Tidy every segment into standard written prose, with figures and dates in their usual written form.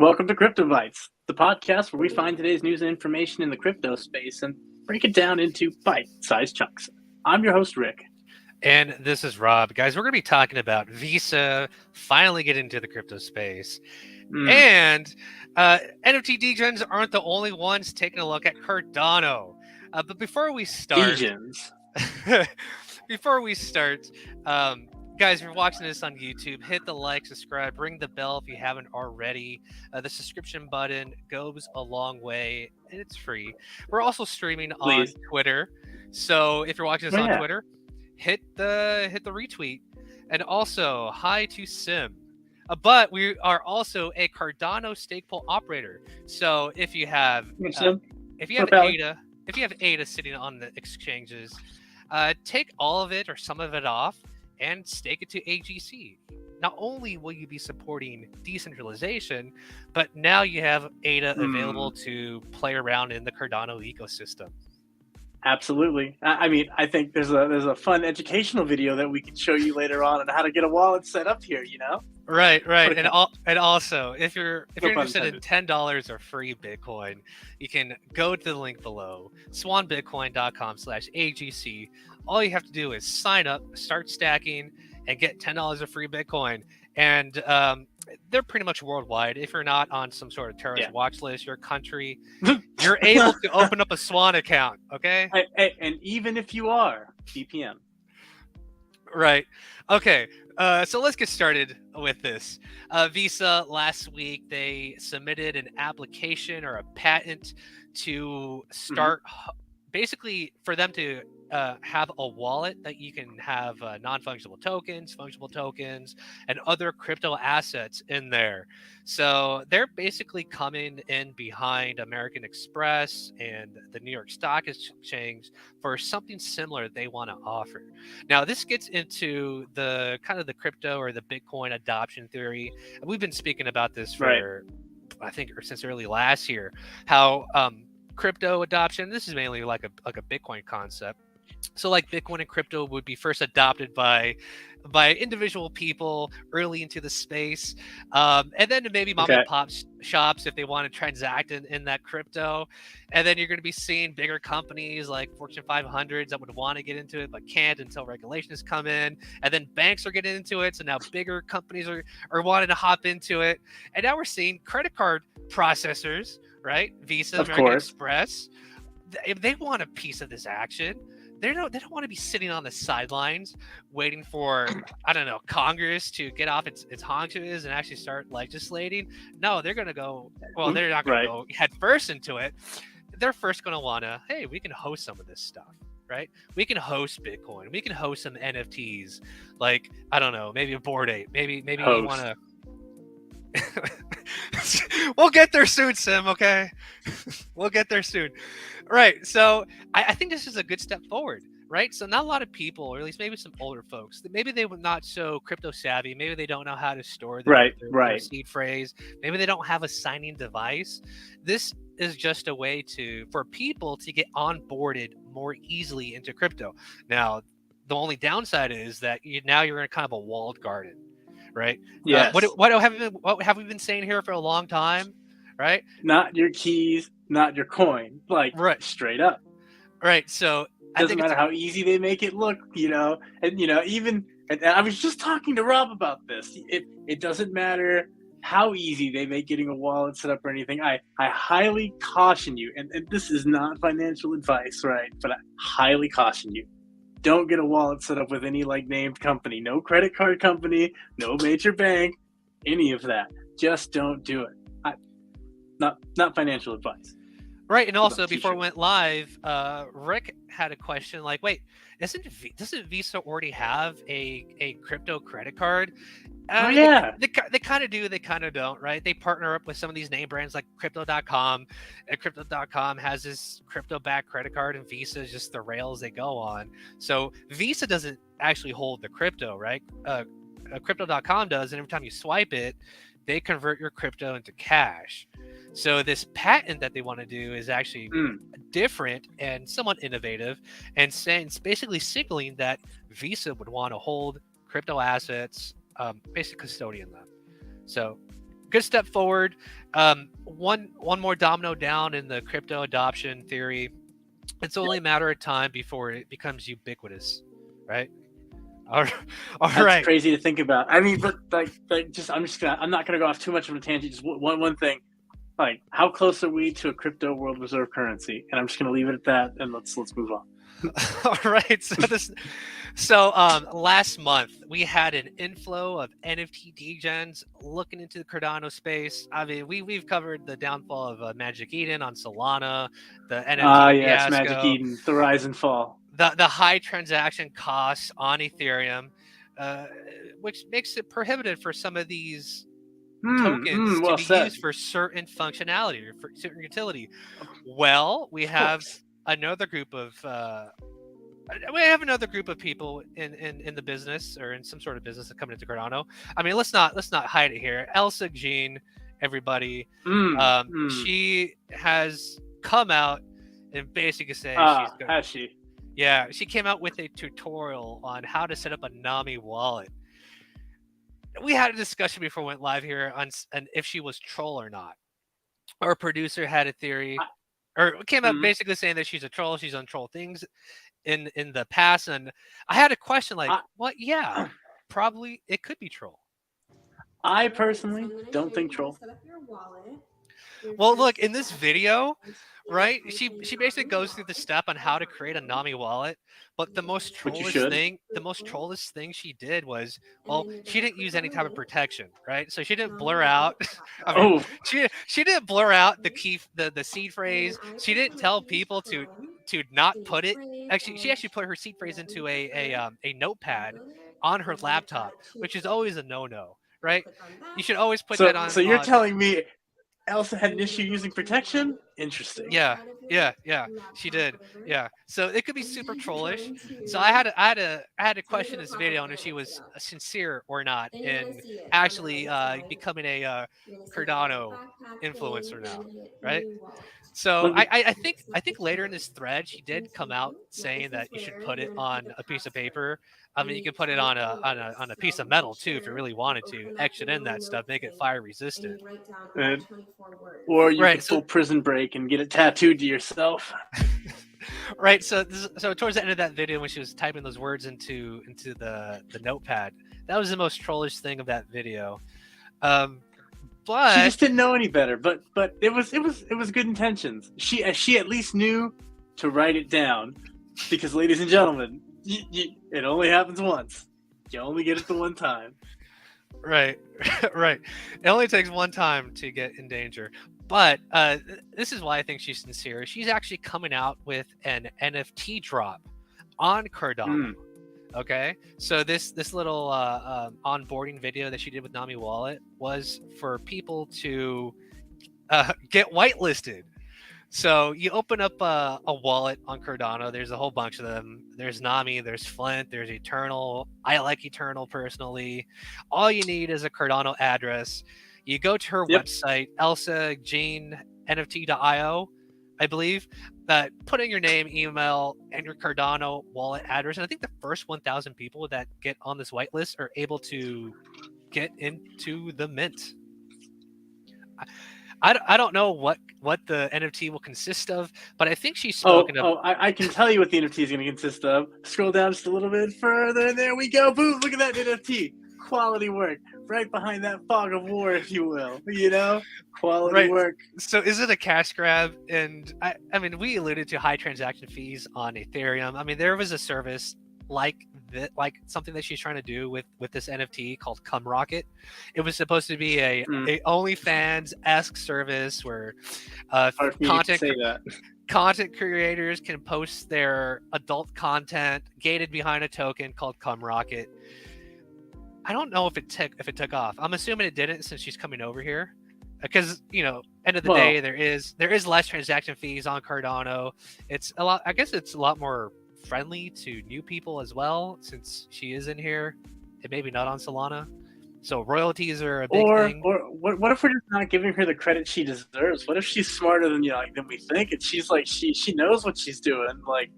Welcome to Crypto Bites, the podcast where we find today's news and information in the crypto space and break it down into bite-sized chunks. I'm your host, Rick. And this is Rob. Guys, we're going to be talking about Visa finally getting into the crypto space. And NFT degens aren't the only ones taking a look at Cardano. But before we start, Degens. Guys, if you're watching this on YouTube, hit the like, subscribe, ring the bell if you haven't already. The subscription button goes a long way, and it's free. We're also streaming on Twitter, so if you're watching this on Twitter, hit the retweet. And also, hi to Sim. But we are also a Cardano stake pool operator. So if you have ADA sitting on the exchanges, take all of it or some of it off and stake it to AGC. Not only will you be supporting decentralization, but now you have ADA available to play around in the Cardano ecosystem. Absolutely. I mean, I think there's a fun educational video that we can show you later on how to get a wallet set up here, you know? Right. And also, if you're interested in $10 or free Bitcoin, you can go to the link below, swanbitcoin.com/AGC. All you have to do is sign up, start stacking, and get $10 of free Bitcoin. And they're pretty much worldwide. If you're not on some sort of terrorist watch list, your country, you're able to open up a Swan account, okay? And even if you are, VPN. Right. Okay. So let's get started with this. Visa, last week, they submitted an application or a patent to start, basically, for them to have a wallet that you can have non-fungible tokens, fungible tokens, and other crypto assets in there. So they're basically coming in behind American Express and the New York Stock Exchange for something similar they want to offer. Now, this gets into the kind of the crypto or the Bitcoin adoption theory. We've been speaking about this for, I think, since early last year, how crypto adoption, this is mainly like a Bitcoin concept. So like Bitcoin and crypto would be first adopted by individual people early into the space, and then maybe mom and pop shops if they want to transact in that crypto. And then you're going to be seeing bigger companies like Fortune 500s that would want to get into it but can't until regulations come in. And then banks are getting into it, so now bigger companies are wanting to hop into it. And now we're seeing credit card processors, right? Visa, American Express. If they want a piece of this action, they don't want to be sitting on the sidelines waiting for, I don't know, Congress to get off its haunches and actually start legislating. No, they're going to go, well, they're not going to go head first into it. They're first going to want to, hey, we can host some of this stuff, right? We can host Bitcoin. We can host some NFTs. Like, I don't know, maybe a Bored Ape. Maybe you want to. We'll get there soon, Sim, okay? We'll get there soon. Right, so I think this is a good step forward, right? So not a lot of people, or at least maybe some older folks, that maybe they were not so crypto savvy, maybe they don't know how to store their seed phrase, maybe they don't have a signing device. This is just a way for people to get onboarded more easily into crypto. Now, the only downside is that now you're in kind of a walled garden. Right? Yes. What have we been saying here for a long time? Right? Not your keys, not your coin. Like, straight up. Right. So doesn't matter how easy they make it look, you know. And even I was just talking to Rob about this. It doesn't matter how easy they make getting a wallet set up or anything. I highly caution you, and this is not financial advice, right? But I highly caution you. Don't get a wallet set up with any named company, no credit card company, no major bank, any of that. Just don't do it. Not financial advice. Right, and also before we went live, Rick had a question like, wait, doesn't Visa already have a crypto credit card? They kind of do, they kind of don't, right? They partner up with some of these name brands like Crypto.com, and Crypto.com has this crypto-backed credit card, and Visa is just the rails they go on. So Visa doesn't actually hold the crypto, right? Crypto.com does, and every time you swipe it, they convert your crypto into cash. So this patent that they want to do is actually different and somewhat innovative, and it's basically signaling that Visa would want to hold crypto assets, basically custodian them. So good step forward. One more domino down in the crypto adoption theory. It's only a matter of time before it becomes ubiquitous, right? All That's right. crazy to think about. I mean, but I'm not gonna go off too much of a tangent. Just one thing. Like, how close are we to a crypto world reserve currency? And I'm just gonna leave it at that, and let's move on. All right. So last month we had an inflow of NFT degens looking into the Cardano space. I mean, we've covered the downfall of Magic Eden on Solana, the NFT Yes, Magic fiasco, Eden, the rise and fall. the high transaction costs on Ethereum, which makes it prohibitive for some of these tokens to be used for certain functionality or for certain utility. Well, we have another group of people in the business or in some sort of business that coming into Cardano. I mean, let's not hide it here. Elsa Jean, everybody, she has come out and basically saying has she? Yeah, she came out with a tutorial on how to set up a Nami wallet. We had a discussion before we went live here on if she was troll or not. Our producer had a theory, or came out basically saying that she's a troll. She's done troll things in the past, and I had a question like, what? Yeah, probably it could be troll. I personally don't think troll. Well, look, in this video, right, she basically goes through the step on how to create a Nami wallet, but the most trollish thing she did was, well, she didn't use any type of protection, right? So she didn't blur out she didn't blur out the key, the seed phrase. She didn't tell people to not put it. Actually, she actually put her seed phrase into a notepad on her laptop, which is always a no-no, right? You should always put that on. So you're telling me Elsa had an issue using protection? Interesting. Yeah, she did. Yeah, so it could be super trollish. So I had to question this video on if she was sincere or not in actually becoming a Cardano influencer now, right? So I think later in this thread she did come out saying that you should put it on a piece of paper. I mean, you can put it on a piece of metal too if you really wanted to. Etch it in that stuff, make it fire resistant. Or you could pull Prison Break and get it tattooed to yourself. Right. So towards the end of that video, when she was typing those words into the notepad, that was the most trollish thing of that video. But she just didn't know any better. But it was good intentions. She at least knew to write it down, because, ladies and gentlemen, it only happens once. You only get it the one time. Right. It only takes one time to get in danger. But this is why I think she's sincere. She's actually coming out with an NFT drop on Cardano. Okay, so this little onboarding video that she did with Nami Wallet was for people to get whitelisted. So you open up a wallet on Cardano. There's a whole bunch of them. There's Nami, there's Flint, there's Eternal. I like Eternal personally. All you need is a Cardano address. You go to her website, elsajanenft.io, I believe. Put in your name, email, and your Cardano wallet address. And I think the first 1,000 people that get on this whitelist are able to get into the mint. I don't know what the NFT will consist of, but I think she's spoken of. I can tell you what the NFT is going to consist of. Scroll down just a little bit further, and there we go. Boom! Look at that NFT. Quality work. Right behind that fog of war, if you will. Quality work. So is it a cash grab? And I mean, we alluded to high transaction fees on Ethereum. I mean, there was a service like something that she's trying to do with this NFT called Cum Rocket. It was supposed to be a OnlyFans-esque service where content creators can post their adult content gated behind a token called Cum Rocket. I don't know if it took off. I'm assuming it didn't, since she's coming over here, because end of the day there is less transaction fees on Cardano. It's a lot. I guess it's a lot more friendly to new people as well, since she is in here and maybe not on Solana. So royalties are a big thing. Or what if we're just not giving her the credit she deserves? What if she's smarter than than we think, and she's like she knows what she's doing? Like,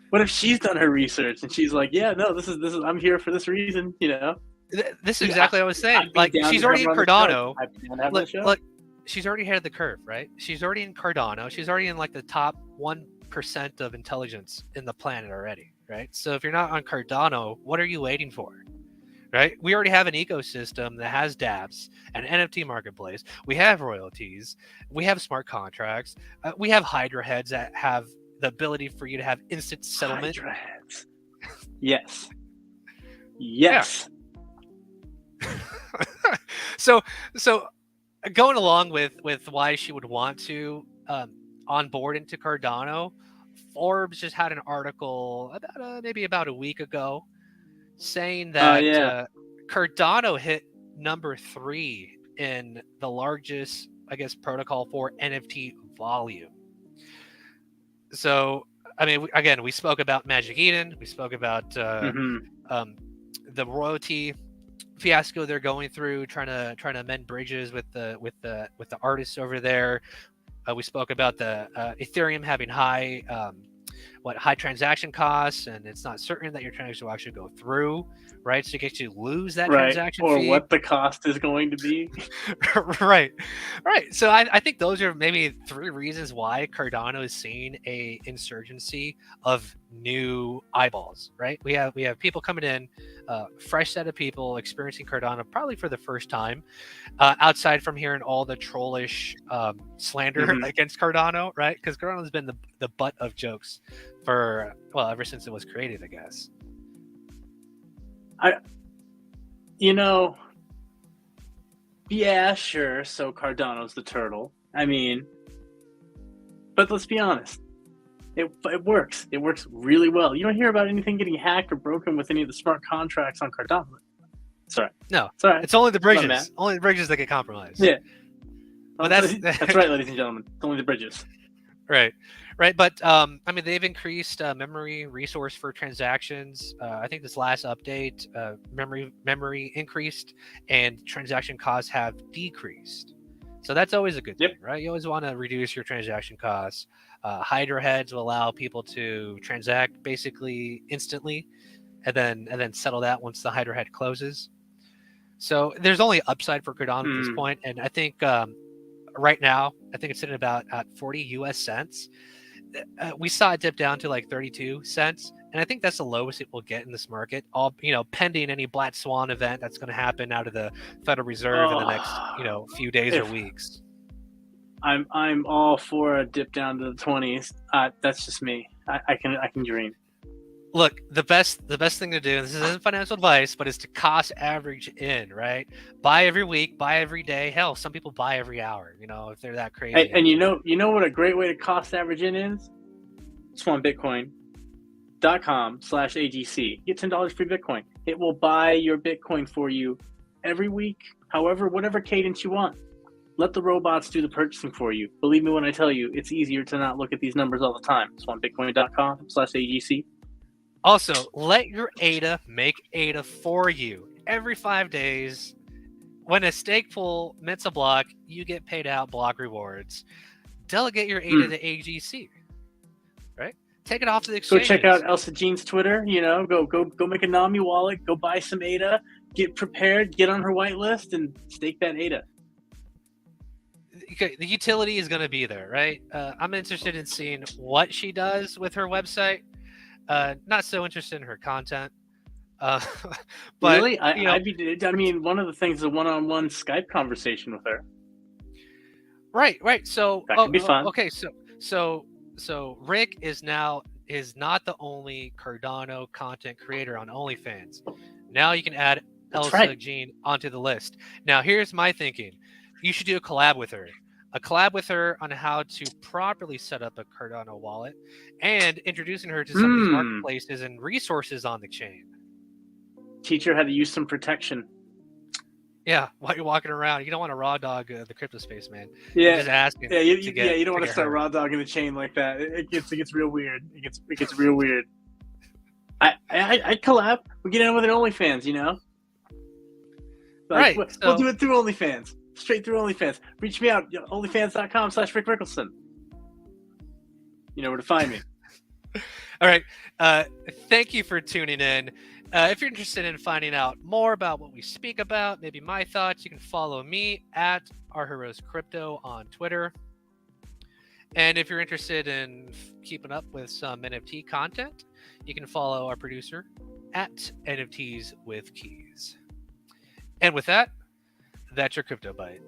what if she's done her research and she's like, yeah, no, this is I'm here for this reason, This is exactly what I was saying. I'd be Like, down she's to already in have her on the show. Cardano. I'd be down to have her on the show. Look, she's already ahead of the curve, right? She's already in Cardano. She's already in like the top 1% of intelligence in the planet already, right? So if you're not on Cardano, what are you waiting for? Right? We already have an ecosystem that has dApps, an NFT marketplace. We have royalties. We have smart contracts. We have Hydra heads that have the ability for you to have instant settlement. Hydra heads. Yes. Yes. Yeah. So going along with why she would want to onboard into Cardano, Forbes just had an article maybe about a week ago saying that Cardano hit number 3 in the largest, I guess, protocol for NFT volume. So, I mean, again, we spoke about Magic Eden. We spoke about the royalty fiasco they're going through, trying to mend bridges with the artists over there. We spoke about the Ethereum having high transaction costs, and it's not certain that your transaction will actually go through, right? So you can actually lose that transaction or fee. what the cost is going to be. right. So I think those are maybe 3 reasons why Cardano is seeing a insurgency of new eyeballs, right? We have people coming in, fresh set of people experiencing Cardano probably for the first time, outside from hearing all the trollish slander against Cardano, right? Because Cardano has been the butt of jokes for, well, ever since it was created, I guess. Yeah, sure. So Cardano's the turtle. I mean, but let's be honest. It works. It works really well. You don't hear about anything getting hacked or broken with any of the smart contracts on Cardano. Sorry. No. Sorry. It's only the bridges. Only the bridges that get compromised. Yeah. But that's right, ladies and gentlemen. It's only the bridges. Right. But I mean, they've increased memory resource for transactions. I think this last update, memory increased and transaction costs have decreased. So that's always a good thing, right? You always want to reduce your transaction costs. Hydra heads will allow people to transact basically instantly, and then settle that once the Hydra head closes. So there's only upside for Cardano at this point, and I think right now I think it's sitting about at 40 US cents. We saw it dip down to like 32 cents, and I think that's the lowest it will get in this market. All pending any black swan event that's going to happen out of the Federal Reserve in the next few days or weeks. I'm all for a dip down to the 20s. That's just me. I can dream. Look, the best thing to do, and this isn't financial advice, but is to cost average in, right? Buy every week, buy every day. Hell, some people buy every hour, if they're that crazy. And you know what a great way to cost average in is? swanbitcoin.com/AGC. Get $10 free Bitcoin. It will buy your Bitcoin for you every week, whatever cadence you want. Let the robots do the purchasing for you. Believe me when I tell you, it's easier to not look at these numbers all the time. swanbitcoin.com/AGC. Also, let your ADA make ADA for you. Every 5 days, when a stake pool mints a block, you get paid out block rewards. Delegate your ADA to AGC, right? Take it off to the exchange. Go check out Elsa Jean's Twitter. Go make a Nami wallet. Go buy some ADA. Get prepared. Get on her whitelist and stake that ADA. The utility is going to be there, right? I'm interested in seeing what she does with her website. Not so interested in her content. But really, I mean, one of the things is a one-on-one Skype conversation with her. Right. So that could be fun. Okay, so Rick is not the only Cardano content creator on OnlyFans. Now you can add Elsa Jean onto the list. Now here's my thinking: you should do a collab with her. A collab with her on how to properly set up a Cardano wallet, and introducing her to some of these marketplaces and resources on the chain. Teach her how to use some protection. Yeah, while you're walking around, you don't want to raw dog the crypto space, man. Yeah, you're just asking. Yeah, you don't want to start raw dogging the chain like that. It gets real weird. It gets real weird. I collab. We get in with an OnlyFans, Right. We'll do it through OnlyFans. Straight through OnlyFans. Reach me out, onlyfans.com/Rick Rickelson. You know where to find me. All right. Thank you for tuning in. If you're interested in finding out more about what we speak about, maybe my thoughts, you can follow me at Our Heroes Crypto on Twitter. And if you're interested in keeping up with some NFT content, you can follow our producer at NFTs with Keys. And with that, that's your Crypto Bite.